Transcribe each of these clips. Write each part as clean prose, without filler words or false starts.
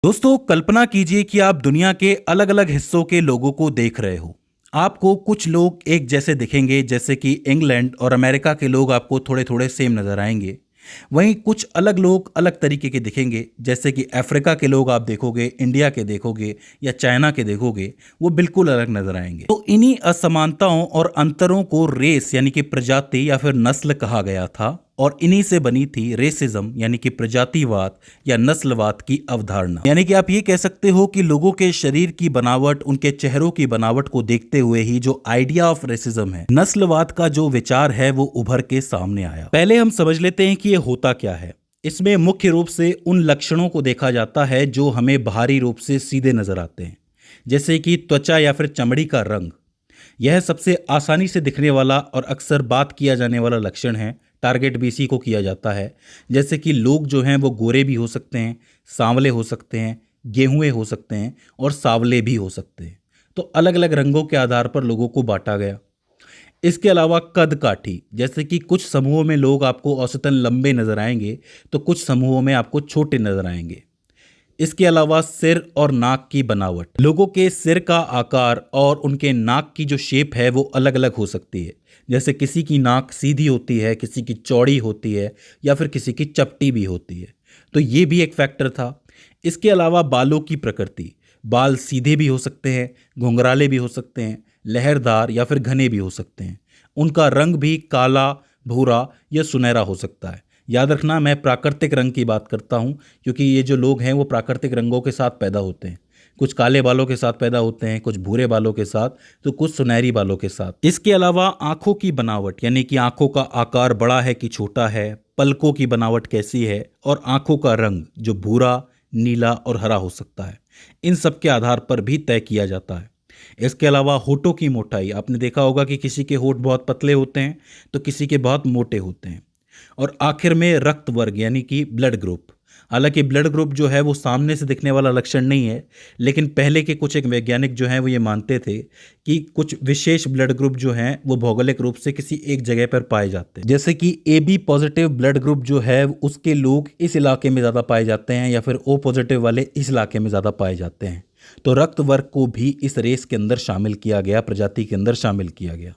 दोस्तों कल्पना कीजिए कि आप दुनिया के अलग अलग हिस्सों के लोगों को देख रहे हो। आपको कुछ लोग एक जैसे दिखेंगे, जैसे कि इंग्लैंड और अमेरिका के लोग आपको थोड़े थोड़े सेम नज़र आएंगे। वहीं कुछ अलग लोग अलग तरीके के दिखेंगे, जैसे कि अफ्रीका के लोग आप देखोगे, इंडिया के देखोगे या चाइना के देखोगे, वो बिल्कुल अलग नज़र आएंगे। तो इन्हीं असमानताओं और अंतरों को रेस यानी कि प्रजाति या फिर नस्ल कहा गया था, और इन्हीं से बनी थी रेसिज्म यानी कि प्रजातिवाद या नस्लवाद की अवधारणा। यानी कि आप ये कह सकते हो कि लोगों के शरीर की बनावट, उनके चेहरों की बनावट को देखते हुए ही जो आइडिया ऑफ रेसिज्म है, नस्लवाद का जो विचार है, वो उभर के सामने आया। पहले हम समझ लेते हैं कि ये होता क्या है। इसमें मुख्य रूप से उन लक्षणों को देखा जाता है जो हमें बाहरी रूप से सीधे नजर आते हैं, जैसे कि त्वचा या फिर चमड़ी का रंग। यह सबसे आसानी से दिखने वाला और अक्सर बात किया जाने वाला लक्षण है। टारगेट भी इसी को किया जाता है। जैसे कि लोग जो हैं वो गोरे भी हो सकते हैं, सांवले हो सकते हैं, गेहुए हो सकते हैं और सांवले भी हो सकते हैं। तो अलग अलग रंगों के आधार पर लोगों को बांटा गया। इसके अलावा कद काठी, जैसे कि कुछ समूहों में लोग आपको औसतन लंबे नजर आएंगे, तो कुछ समूहों में आपको छोटे नजर आएंगे। इसके अलावा सिर और नाक की बनावट, लोगों के सिर का आकार और उनके नाक की जो शेप है वो अलग अलग हो सकती है। जैसे किसी की नाक सीधी होती है, किसी की चौड़ी होती है या फिर किसी की चपटी भी होती है। तो ये भी एक फैक्टर था। इसके अलावा बालों की प्रकृति, बाल सीधे भी हो सकते हैं, घुंघराले भी हो सकते हैं, लहरदार या फिर घने भी हो सकते हैं। उनका रंग भी काला, भूरा या सुनहरा हो सकता है। याद रखना, मैं प्राकृतिक रंग की बात करता हूँ, क्योंकि ये जो लोग हैं वो प्राकृतिक रंगों के साथ पैदा होते हैं। कुछ काले बालों के साथ पैदा होते हैं, कुछ भूरे बालों के साथ, तो कुछ सुनहरी बालों के साथ। इसके अलावा आंखों की बनावट, यानी कि आंखों का आकार बड़ा है कि छोटा है, पलकों की बनावट कैसी है, और आंखों का रंग जो भूरा, नीला और हरा हो सकता है। इन सब के आधार पर भी तय किया जाता है। इसके अलावा होठों की मोटाई, आपने देखा होगा कि किसी के होठ बहुत पतले होते हैं तो किसी के बहुत मोटे होते हैं। और आखिर में रक्त वर्ग यानी कि ब्लड ग्रुप। हालांकि ब्लड ग्रुप जो है वो सामने से दिखने वाला लक्षण नहीं है, लेकिन पहले के कुछ एक वैज्ञानिक जो हैं वो ये मानते थे कि कुछ विशेष ब्लड ग्रुप जो हैं वो भौगोलिक रूप से किसी एक जगह पर पाए जाते हैं। जैसे कि A B positive blood group जो है उसके लोग इस इलाके में ज़्यादा पाए जाते हैं, या फिर ओ पॉजिटिव वाले इस इलाके में ज़्यादा पाए जाते हैं। तो रक्त वर्ग को भी इस रेस के अंदर शामिल किया गया, प्रजाति के अंदर शामिल किया गया।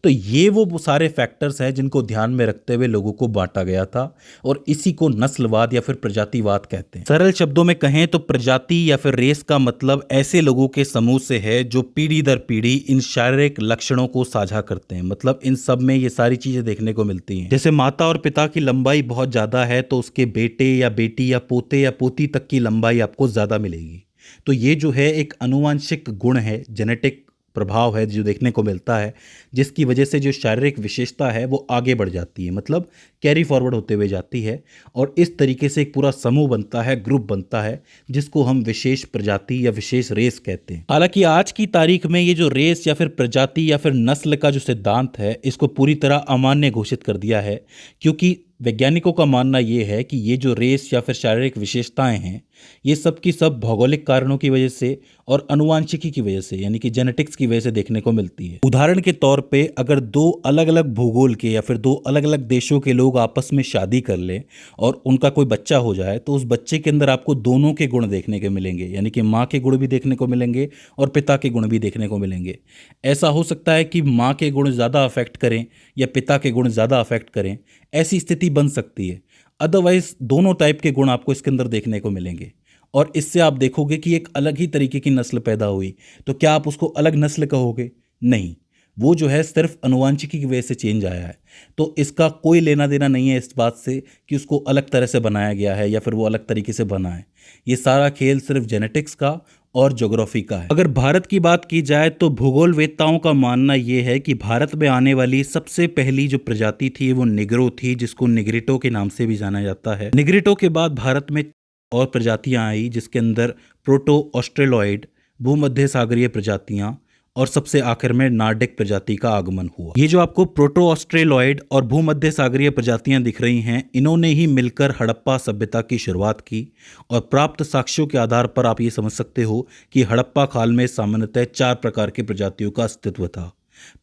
तो ये वो सारे फैक्टर्स हैं जिनको ध्यान में रखते हुए लोगों को बांटा गया था, और इसी को नस्लवाद या फिर प्रजातिवाद कहते हैं। सरल शब्दों में कहें तो प्रजाति या फिर रेस का मतलब ऐसे लोगों के समूह से है जो पीढ़ी दर पीढ़ी इन शारीरिक लक्षणों को साझा करते हैं। मतलब इन सब में ये सारी चीजें देखने को मिलती हैं। जैसे माता और पिता की लंबाई बहुत ज्यादा है तो उसके बेटे या बेटी या पोते या पोती तक की लंबाई आपको ज्यादा मिलेगी। तो ये जो है एक आनुवांशिक गुण है, जेनेटिक प्रभाव है जो देखने को मिलता है, जिसकी वजह से जो शारीरिक विशेषता है वो आगे बढ़ जाती है, मतलब कैरी फॉरवर्ड होते हुए जाती है। और इस तरीके से एक पूरा समूह बनता है, ग्रुप बनता है, जिसको हम विशेष प्रजाति या विशेष रेस कहते हैं। हालांकि आज की तारीख में ये जो रेस या फिर प्रजाति या फिर नस्ल का जो सिद्धांत है, इसको पूरी तरह अमान्य घोषित कर दिया है, क्योंकि वैज्ञानिकों का मानना ये है कि ये जो रेस या फिर शारीरिक विशेषताएं हैं, ये सब की सब भौगोलिक कारणों की वजह से और अनुवांशिकी की वजह से, यानी कि जेनेटिक्स की वजह से देखने को मिलती है। उदाहरण के तौर पे अगर दो अलग अलग भूगोल के या फिर दो अलग अलग देशों के लोग आपस में शादी कर लें और उनका कोई बच्चा हो जाए, तो उस बच्चे के अंदर आपको दोनों के गुण देखने को मिलेंगे, यानी कि माँ के गुण भी देखने को मिलेंगे और पिता के गुण भी देखने को मिलेंगे। ऐसा हो सकता है कि माँ के गुण ज़्यादा अफेक्ट करें या पिता के गुण ज़्यादा अफेक्ट करें, ऐसी स्थिति बन सकती है। अदरवाइज दोनों टाइप के गुण आपको इसके अंदर देखने को मिलेंगे, और इससे आप देखोगे कि एक अलग ही तरीके की नस्ल पैदा हुई। तो क्या आप उसको अलग नस्ल कहोगे? नहीं, वो जो है सिर्फ अनुवांशिकी की वजह से चेंज आया है। तो इसका कोई लेना देना नहीं है इस बात से कि उसको अलग तरह से बनाया गया है या फिर वो अलग तरीके से बना है। ये सारा खेल सिर्फ जेनेटिक्स का और ज्योग्राफी का है। अगर भारत की बात की जाए तो भूगोलवेत्ताओं का मानना यह है कि भारत में आने वाली सबसे पहली जो प्रजाति थी वो निग्रो थी, जिसको निग्रिटो के नाम से भी जाना जाता है। निग्रिटो के बाद भारत में और प्रजातियां आई, जिसके अंदर प्रोटो ऑस्ट्रेलॉइड, भूमध्य सागरीय प्रजातियां और सबसे आखिर में नार्डिक प्रजाति का आगमन हुआ। ये जो आपको प्रोटो ऑस्ट्रेलॉइड और भूमध्य सागरीय प्रजातियां दिख रही हैं, इन्होंने ही मिलकर हड़प्पा सभ्यता की शुरुआत की। और प्राप्त साक्ष्यों के आधार पर आप ये समझ सकते हो कि हड़प्पा काल में सामान्यतः 4 प्रकार की प्रजातियों का अस्तित्व था: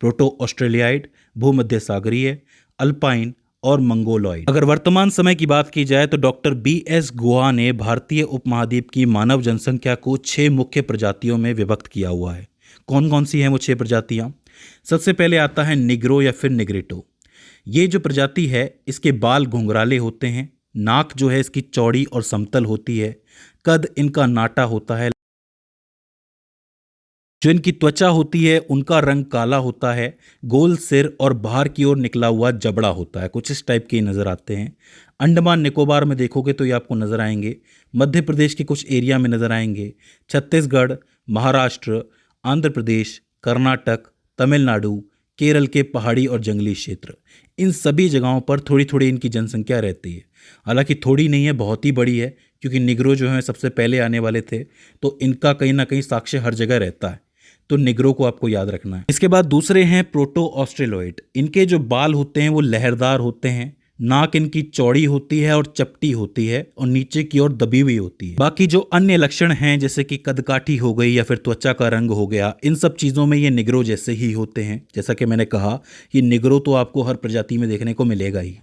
प्रोटो ऑस्ट्रेलियाइड, भूमध्य सागरीय, अल्पाइन और मंगोलॉइड। अगर वर्तमान समय की बात की जाए तो डॉक्टर BS गुहा ने भारतीय उपमहाद्वीप की मानव जनसंख्या को 6 मुख्य प्रजातियों में विभक्त किया हुआ है। कौन कौन सी हैं वो 6 प्रजातियां? सबसे पहले आता है निग्रो या फिर निग्रिटो। ये जो प्रजाति है इसके बाल घुंघराले होते हैं, नाक जो है इसकी चौड़ी और समतल होती है, कद इनका नाटा होता है, जो इनकी त्वचा होती है उनका रंग काला होता है, गोल सिर और बाहर की ओर निकला हुआ जबड़ा होता है। कुछ इस टाइप के नज़र आते हैं। अंडमान निकोबार में देखोगे तो ये आपको नज़र आएंगे, मध्य प्रदेश के कुछ एरिया में नज़र आएंगे, छत्तीसगढ़, महाराष्ट्र, आंध्र प्रदेश, कर्नाटक, तमिलनाडु, केरल के पहाड़ी और जंगली क्षेत्र, इन सभी जगहों पर थोड़ी थोड़ी इनकी जनसंख्या रहती है। हालांकि थोड़ी नहीं है, बहुत ही बड़ी है, क्योंकि निग्रो जो है सबसे पहले आने वाले थे, तो इनका कहीं ना कहीं साक्ष्य हर जगह रहता है। तो निग्रो को आपको याद रखना है। इसके बाद दूसरे हैं प्रोटो ऑस्ट्रेलॉइड। इनके जो बाल होते हैं वो लहरदार होते हैं, नाक इनकी चौड़ी होती है और चपटी होती है और नीचे की ओर दबी हुई होती है। बाकी जो अन्य लक्षण हैं जैसे कि कदकाठी हो गई या फिर त्वचा का रंग हो गया, इन सब चीज़ों में ये निग्रो जैसे ही होते हैं। जैसा कि मैंने कहा, ये निग्रो तो आपको हर प्रजाति में देखने को मिलेगा ही।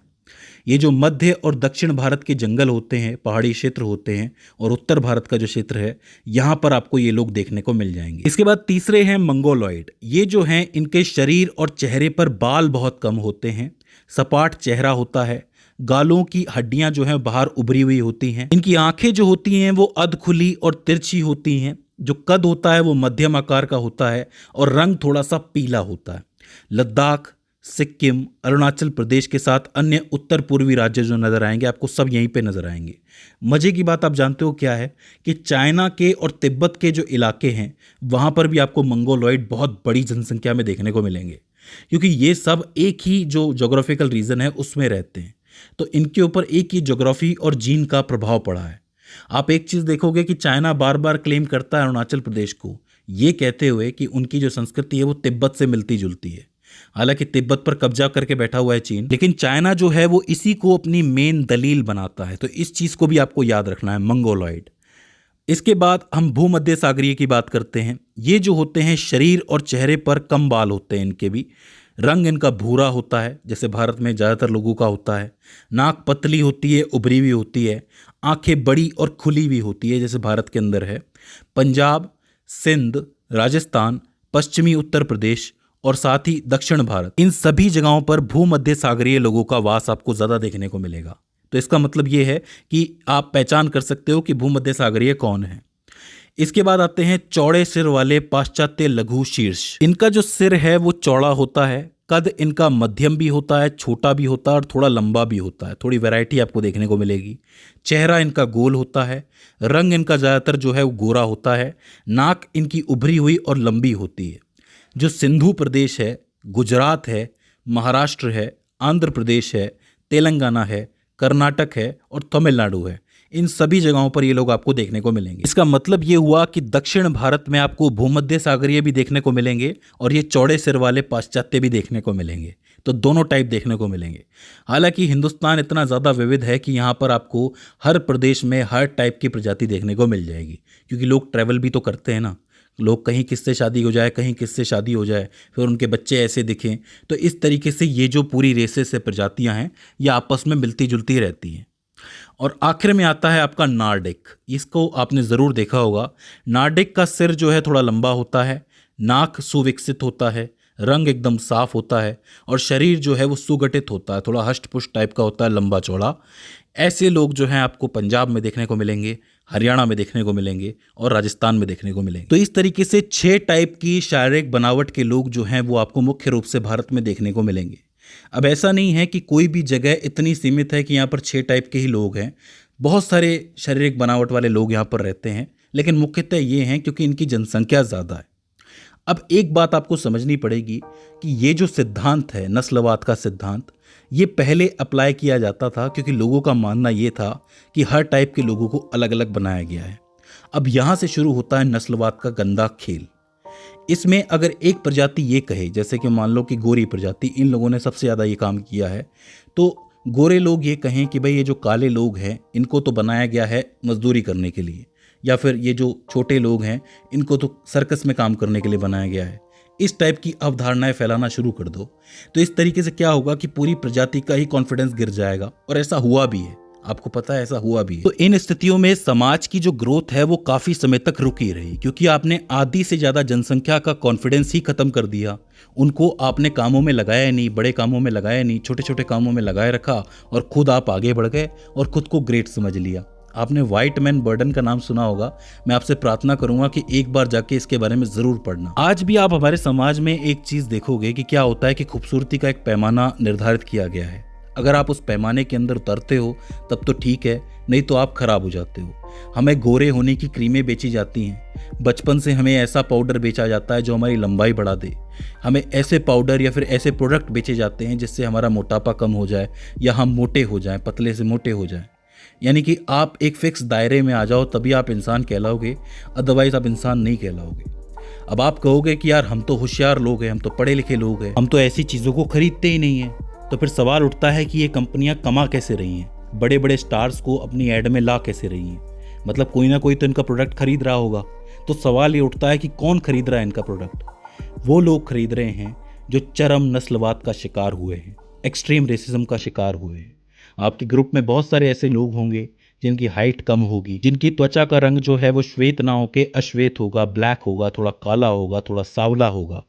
ये जो मध्य और दक्षिण भारत के जंगल होते हैं, पहाड़ी क्षेत्र होते हैं, और उत्तर भारत का जो क्षेत्र है, यहाँ पर आपको ये लोग देखने को मिल जाएंगे। इसके बाद तीसरे हैं मंगोलॉइड। ये जो हैं इनके शरीर और चेहरे पर बाल बहुत कम होते हैं, सपाट चेहरा होता है, गालों की हड्डियां जो हैं बाहर उभरी हुई होती हैं, इनकी आंखें जो होती हैं वो अध खुली और तिरछी होती हैं, जो कद होता है वो मध्यम आकार का होता है और रंग थोड़ा सा पीला होता है। लद्दाख, सिक्किम, अरुणाचल प्रदेश के साथ अन्य उत्तर पूर्वी राज्य जो नज़र आएंगे आपको, सब यहीं पे नज़र आएंगे। मज़े की बात आप जानते हो क्या है कि चाइना के और तिब्बत के जो इलाके हैं वहाँ पर भी आपको मंगोलॉइड बहुत बड़ी जनसंख्या में देखने को मिलेंगे, क्योंकि ये सब एक ही जो जोग्राफिकल रीजन है उसमें रहते हैं, तो इनके ऊपर एक ही जोग्राफी और जीन का प्रभाव पड़ा है। आप एक चीज़ देखोगे कि चाइना बार बार क्लेम करता है अरुणाचल प्रदेश को, ये कहते हुए कि उनकी जो संस्कृति है वो तिब्बत से मिलती जुलती है। हालांकि तिब्बत पर कब्जा करके बैठा हुआ है चीन, लेकिन चाइना जो है वो इसी को अपनी मेन दलील बनाता है। तो इस चीज़ को भी आपको याद रखना है, मंगोलॉइड। इसके बाद हम भूमध्य सागरीय की बात करते हैं। ये जो होते हैं शरीर और चेहरे पर कम बाल होते हैं, इनके भी रंग इनका भूरा होता है, जैसे भारत में ज़्यादातर लोगों का होता है। नाक पतली होती है, उभरी हुई होती है, आंखें बड़ी और खुली हुई होती है, जैसे भारत के अंदर है। पंजाब, सिंध, राजस्थान, पश्चिमी उत्तर प्रदेश और साथ ही दक्षिण भारत, इन सभी जगहों पर भूमध्य सागरीय लोगों का वास आपको ज़्यादा देखने को मिलेगा। तो इसका मतलब ये है कि आप पहचान कर सकते हो कि भूमध्य सागरीय कौन है। इसके बाद आते हैं चौड़े सिर वाले पाश्चात्य लघु शीर्ष। इनका जो सिर है वो चौड़ा होता है, कद इनका मध्यम भी होता है, छोटा भी होता है और थोड़ा लंबा भी होता है। थोड़ी वैरायटी आपको देखने को मिलेगी। चेहरा इनका गोल होता है, रंग इनका ज़्यादातर जो है वो गोरा होता है, नाक इनकी उभरी हुई और लंबी होती है। जो सिंधु प्रदेश है, गुजरात है, महाराष्ट्र है, आंध्र प्रदेश है, तेलंगाना है, कर्नाटक है और तमिलनाडु है, इन सभी जगहों पर ये लोग आपको देखने को मिलेंगे। इसका मतलब ये हुआ कि दक्षिण भारत में आपको भूमध्य सागरीय भी देखने को मिलेंगे और ये चौड़े सिर वाले पाश्चात्य भी देखने को मिलेंगे। तो दोनों टाइप देखने को मिलेंगे। हालांकि हिंदुस्तान इतना ज़्यादा विविध है कि यहाँ पर आपको हर प्रदेश में हर टाइप की प्रजाति देखने को मिल जाएगी, क्योंकि लोग ट्रैवल भी तो करते हैं ना। लोग कहीं किससे शादी हो जाए, कहीं किससे शादी हो जाए, फिर उनके बच्चे ऐसे दिखें, तो इस तरीके से ये जो पूरी रेसेस से प्रजातियाँ हैं ये आपस में मिलती जुलती रहती हैं। और आखिर में आता है आपका नार्डिक। इसको आपने ज़रूर देखा होगा। नार्डिक का सिर जो है थोड़ा लंबा होता है, नाक सुविकसित होता है, रंग एकदम साफ होता है और शरीर जो है वो सुगठित होता है, थोड़ा हष्ट पुष्ट टाइप का होता है, लंबा चौड़ा। ऐसे लोग जो हैं आपको पंजाब में देखने को मिलेंगे, हरियाणा में देखने को मिलेंगे और राजस्थान में देखने को मिलेंगे। तो इस तरीके से 6 टाइप की शारीरिक बनावट के लोग जो हैं वो आपको मुख्य रूप से भारत में देखने को मिलेंगे। अब ऐसा नहीं है कि कोई भी जगह इतनी सीमित है कि यहाँ पर 6 टाइप के ही लोग हैं। बहुत सारे शारीरिक बनावट वाले लोग यहाँ पर रहते हैं, लेकिन मुख्यतः ये हैं क्योंकि इनकी जनसंख्या ज़्यादा है। अब एक बात आपको समझनी पड़ेगी कि ये जो सिद्धांत है, नस्लवाद का सिद्धांत, ये पहले अप्लाई किया जाता था क्योंकि लोगों का मानना ये था कि हर टाइप के लोगों को अलग अलग बनाया गया है। अब यहाँ से शुरू होता है नस्लवाद का गंदा खेल। इसमें अगर एक प्रजाति ये कहे, जैसे कि मान लो कि गोरी प्रजाति, इन लोगों ने सबसे ज़्यादा ये काम किया है, तो गोरे लोग ये कहें कि भाई ये जो काले लोग हैं इनको तो बनाया गया है मजदूरी करने के लिए, या फिर ये जो छोटे लोग हैं इनको तो सर्कस में काम करने के लिए बनाया गया है, इस टाइप की अवधारणाएं फैलाना शुरू कर दो, तो इस तरीके से क्या होगा कि पूरी प्रजाति का ही कॉन्फिडेंस गिर जाएगा। और ऐसा हुआ भी है, आपको पता है ऐसा हुआ भी है। तो इन स्थितियों में समाज की जो ग्रोथ है वो काफी समय तक रुकी रही, क्योंकि आपने आधी से ज्यादा जनसंख्या का कॉन्फिडेंस ही खत्म कर दिया। उनको आपने कामों में लगाया नहीं, बड़े कामों में लगाया नहीं, छोटे छोटे कामों में लगाए रखा और खुद आप आगे बढ़ गए और खुद को ग्रेट समझ लिया। आपने व्हाइट मैन बर्डन का नाम सुना होगा। मैं आपसे प्रार्थना करूंगा कि एक बार जाके इसके बारे में जरूर पढ़ना। आज भी आप हमारे समाज में एक चीज देखोगे कि क्या होता है कि खूबसूरती का एक पैमाना निर्धारित किया गया है। अगर आप उस पैमाने के अंदर उतरते हो तब तो ठीक है, नहीं तो आप खराब हो जाते हो। हमें गोरे होने की क्रीमें बेची जाती हैं, बचपन से हमें ऐसा पाउडर बेचा जाता है जो हमारी लंबाई बढ़ा दे। हमें ऐसे पाउडर या फिर ऐसे प्रोडक्ट बेचे जाते हैं जिससे हमारा मोटापा कम हो जाए या हम मोटे हो जाएं, पतले से मोटे हो जाएं। यानी कि आप एक फिक्स दायरे में आ जाओ तभी आप इंसान कहलाओगे, अदरवाइज आप इंसान नहीं कहलाओगे। अब आप कहोगे कि यार हम तो होशियार लोग हैं, हम तो पढ़े लिखे लोग हैं, हम तो ऐसी चीज़ों को खरीदते ही नहीं हैं। तो फिर सवाल उठता है कि ये कंपनियां कमा कैसे रही हैं, बड़े बड़े स्टार्स को अपनी ऐड में ला कैसे रही हैं। मतलब कोई ना कोई तो इनका प्रोडक्ट खरीद रहा होगा। तो सवाल ये उठता है कि कौन खरीद रहा है इनका प्रोडक्ट। वो लोग खरीद रहे हैं जो चरम नस्लवाद का शिकार हुए हैं, एक्सट्रीम रेसिज्म का शिकार हुए हैं। आपके ग्रुप में बहुत सारे ऐसे लोग होंगे जिनकी हाइट कम होगी, जिनकी त्वचा का रंग जो है वो श्वेत ना होके अश्वेत होगा, ब्लैक होगा, थोड़ा काला होगा, थोड़ा सांवला होगा।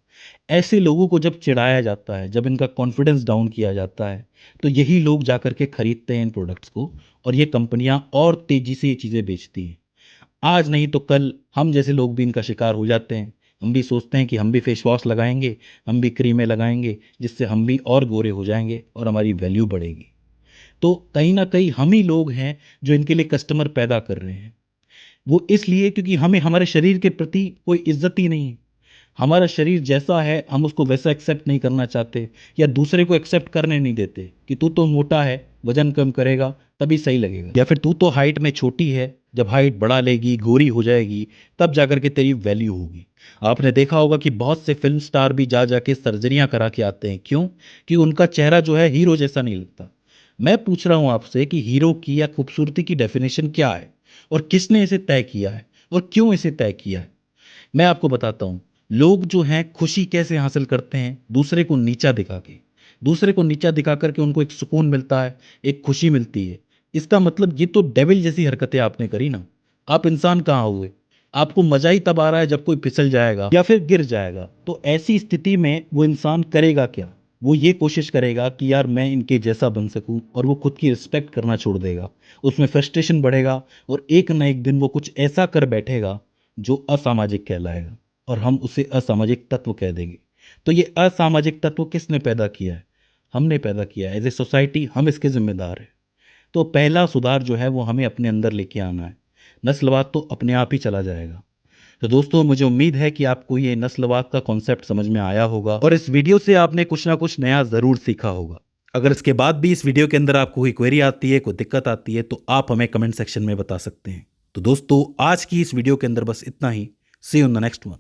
ऐसे लोगों को जब चिढ़ाया जाता है, जब इनका कॉन्फिडेंस डाउन किया जाता है, तो यही लोग जाकर के खरीदते हैं इन प्रोडक्ट्स को और ये कंपनियां और तेजी से ये चीज़ें बेचती हैं। आज नहीं तो कल हम जैसे लोग भी इनका शिकार हो जाते हैं। हम भी सोचते हैं कि हम भी फेस वॉश लगाएंगे, हम भी क्रीमें लगाएंगे, जिससे हम भी और गोरे हो जाएंगे और हमारी वैल्यू बढ़ेगी। तो कहीं ना कहीं हम ही लोग हैं जो इनके लिए कस्टमर पैदा कर रहे हैं। वो इसलिए क्योंकि हमें हमारे शरीर के प्रति कोई इज्जत ही नहीं है। हमारा शरीर जैसा है हम उसको वैसा एक्सेप्ट नहीं करना चाहते, या दूसरे को एक्सेप्ट करने नहीं देते कि तू तो मोटा है, वजन कम करेगा तभी सही लगेगा, या फिर तू तो हाइट में छोटी है, जब हाइट बढ़ा लेगी, गोरी हो जाएगी, तब जाकर के तेरी वैल्यू होगी। आपने देखा होगा कि बहुत से फिल्म स्टार भी जा जाके सर्जरियां करा के आते हैं। क्यों? कि उनका चेहरा जो है हीरो जैसा नहीं लगता। मैं पूछ रहा हूं आपसे कि हीरो की या खूबसूरती की डेफिनेशन क्या है और किसने इसे तय किया है और क्यों इसे तय किया है। मैं आपको बताता हूं। लोग जो हैं खुशी कैसे हासिल करते हैं, दूसरे को नीचा दिखा के। दूसरे को नीचा दिखा करके उनको एक सुकून मिलता है, एक खुशी मिलती है। इसका मतलब ये तो डेविल जैसी हरकतें आपने करी ना। आप इंसान कहाँ हुए? आपको मजा ही तब आ रहा है जब कोई फिसल जाएगा या फिर गिर जाएगा। तो ऐसी स्थिति में वो इंसान करेगा क्या? वो ये कोशिश करेगा कि यार मैं इनके जैसा बन सकूं, और वो खुद की रिस्पेक्ट करना छोड़ देगा। उसमें फ्रस्ट्रेशन बढ़ेगा और एक ना एक दिन वो कुछ ऐसा कर बैठेगा जो असामाजिक कहलाएगा, और हम उसे असामाजिक तत्व कह देंगे। तो ये असामाजिक तत्व किसने पैदा किया है? हमने पैदा किया है। एज ए सोसाइटी हम इसके जिम्मेदार हैं। तो पहला सुधार जो है वो हमें अपने अंदर लेके आना है। नस्लवाद तो अपने आप ही चला जाएगा। तो दोस्तों, मुझे उम्मीद है कि आपको ये नस्लवाद का कॉन्सेप्ट समझ में आया होगा और इस वीडियो से आपने कुछ ना कुछ नया ज़रूर सीखा होगा। अगर इसके बाद भी इस वीडियो के अंदर आपको कोई क्वेरी आती है, कोई दिक्कत आती है, तो आप हमें कमेंट सेक्शन में बता सकते हैं। तो दोस्तों, आज की इस वीडियो के अंदर बस इतना ही। See you in the next one.